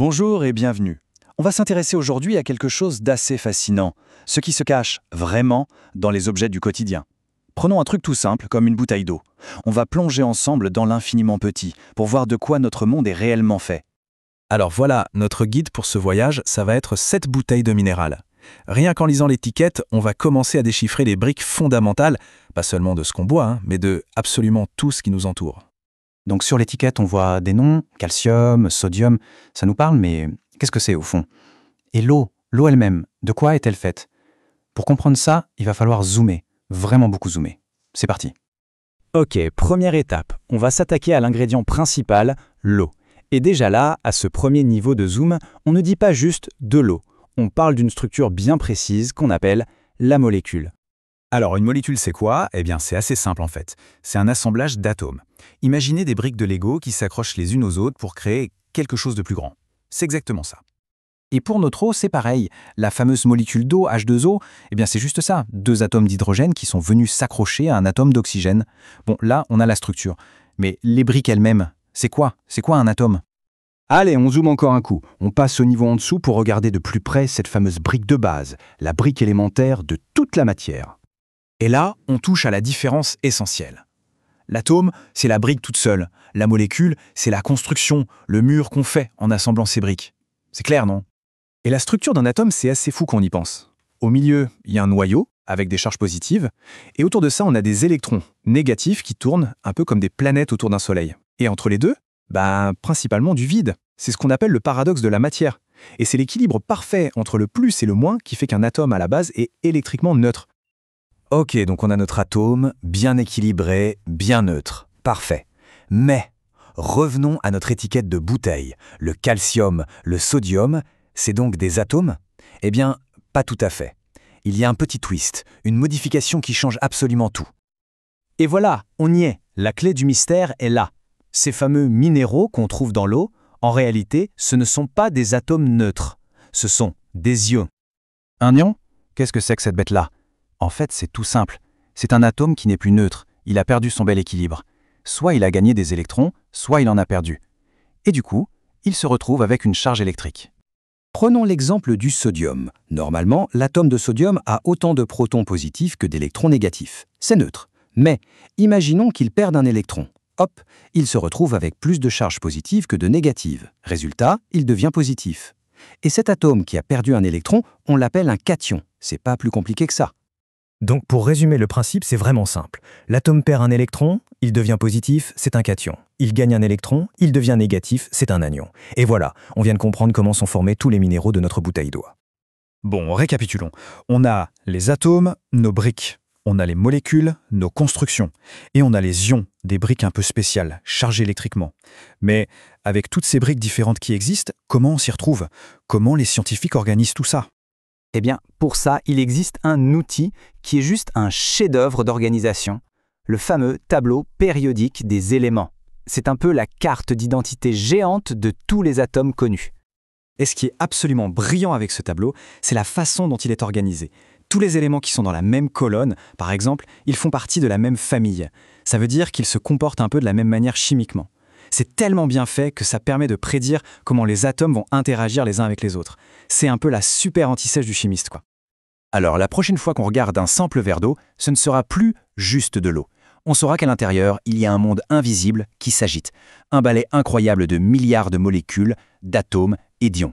Bonjour et bienvenue. On va s'intéresser aujourd'hui à quelque chose d'assez fascinant, ce qui se cache vraiment dans les objets du quotidien. Prenons un truc tout simple comme une bouteille d'eau. On va plonger ensemble dans l'infiniment petit pour voir de quoi notre monde est réellement fait. Alors voilà, notre guide pour ce voyage, ça va être 7 bouteilles de minéral. Rien qu'en lisant l'étiquette, on va commencer à déchiffrer les briques fondamentales, pas seulement de ce qu'on boit, mais de absolument tout ce qui nous entoure. Donc sur l'étiquette, on voit des noms, calcium, sodium, ça nous parle, mais qu'est-ce que c'est au fond? Et l'eau elle-même, de quoi est-elle faite? Pour comprendre ça, il va falloir zoomer, vraiment beaucoup zoomer. C'est parti. Ok, première étape, on va s'attaquer à l'ingrédient principal, l'eau. Et déjà là, à ce premier niveau de zoom, on ne dit pas juste de l'eau. On parle d'une structure bien précise qu'on appelle la molécule. Alors une molécule c'est quoi? Eh bien c'est assez simple en fait. C'est un assemblage d'atomes. Imaginez des briques de Lego qui s'accrochent les unes aux autres pour créer quelque chose de plus grand. C'est exactement ça. Et pour notre eau, c'est pareil. La fameuse molécule d'eau, H2O, eh bien c'est juste ça. 2 atomes d'hydrogène qui sont venus s'accrocher à un atome d'oxygène. Bon, là, on a la structure. Mais les briques elles-mêmes, c'est quoi? C'est quoi un atome? Allez, on zoome encore un coup. On passe au niveau en dessous pour regarder de plus près cette fameuse brique de base, la brique élémentaire de toute la matière. Et là, on touche à la différence essentielle. L'atome, c'est la brique toute seule. La molécule, c'est la construction, le mur qu'on fait en assemblant ces briques. C'est clair, non? Et la structure d'un atome, c'est assez fou quand on y pense. Au milieu, il y a un noyau avec des charges positives, et autour de ça, on a des électrons négatifs qui tournent un peu comme des planètes autour d'un soleil. Et entre les deux, principalement du vide. C'est ce qu'on appelle le paradoxe de la matière. Et c'est l'équilibre parfait entre le plus et le moins qui fait qu'un atome à la base est électriquement neutre. Ok, donc on a notre atome, bien équilibré, bien neutre. Parfait. Mais revenons à notre étiquette de bouteille. Le calcium, le sodium, c'est donc des atomes? Eh bien, pas tout à fait. Il y a un petit twist, une modification qui change absolument tout. Et voilà, on y est. La clé du mystère est là. Ces fameux minéraux qu'on trouve dans l'eau, en réalité, ce ne sont pas des atomes neutres. Ce sont des ions. Un ion? Qu'est-ce que c'est que cette bête-là? En fait, c'est tout simple. C'est un atome qui n'est plus neutre. Il a perdu son bel équilibre. Soit il a gagné des électrons, soit il en a perdu. Et du coup, il se retrouve avec une charge électrique. Prenons l'exemple du sodium. Normalement, l'atome de sodium a autant de protons positifs que d'électrons négatifs. C'est neutre. Mais imaginons qu'il perde un électron. Hop, il se retrouve avec plus de charges positives que de négatives. Résultat, il devient positif. Et cet atome qui a perdu un électron, on l'appelle un cation. C'est pas plus compliqué que ça. Donc pour résumer le principe, c'est vraiment simple. L'atome perd un électron, il devient positif, c'est un cation. Il gagne un électron, il devient négatif, c'est un anion. Et voilà, on vient de comprendre comment sont formés tous les minéraux de notre bouteille d'eau. Bon, récapitulons. On a les atomes, nos briques. On a les molécules, nos constructions. Et on a les ions, des briques un peu spéciales, chargées électriquement. Mais avec toutes ces briques différentes qui existent, comment on s'y retrouve? Comment les scientifiques organisent tout ça? Eh bien, pour ça, il existe un outil qui est juste un chef-d'œuvre d'organisation, le fameux tableau périodique des éléments. C'est un peu la carte d'identité géante de tous les atomes connus. Et ce qui est absolument brillant avec ce tableau, c'est la façon dont il est organisé. Tous les éléments qui sont dans la même colonne, par exemple, ils font partie de la même famille. Ça veut dire qu'ils se comportent un peu de la même manière chimiquement. C'est tellement bien fait que ça permet de prédire comment les atomes vont interagir les uns avec les autres. C'est un peu la super anti-sèche du chimiste, quoi. Alors la prochaine fois qu'on regarde un simple verre d'eau, ce ne sera plus juste de l'eau. On saura qu'à l'intérieur, il y a un monde invisible qui s'agite. Un balai incroyable de milliards de molécules, d'atomes et d'ions.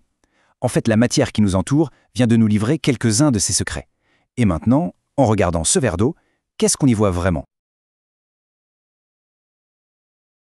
En fait, la matière qui nous entoure vient de nous livrer quelques-uns de ses secrets. Et maintenant, en regardant ce verre d'eau, qu'est-ce qu'on y voit vraiment?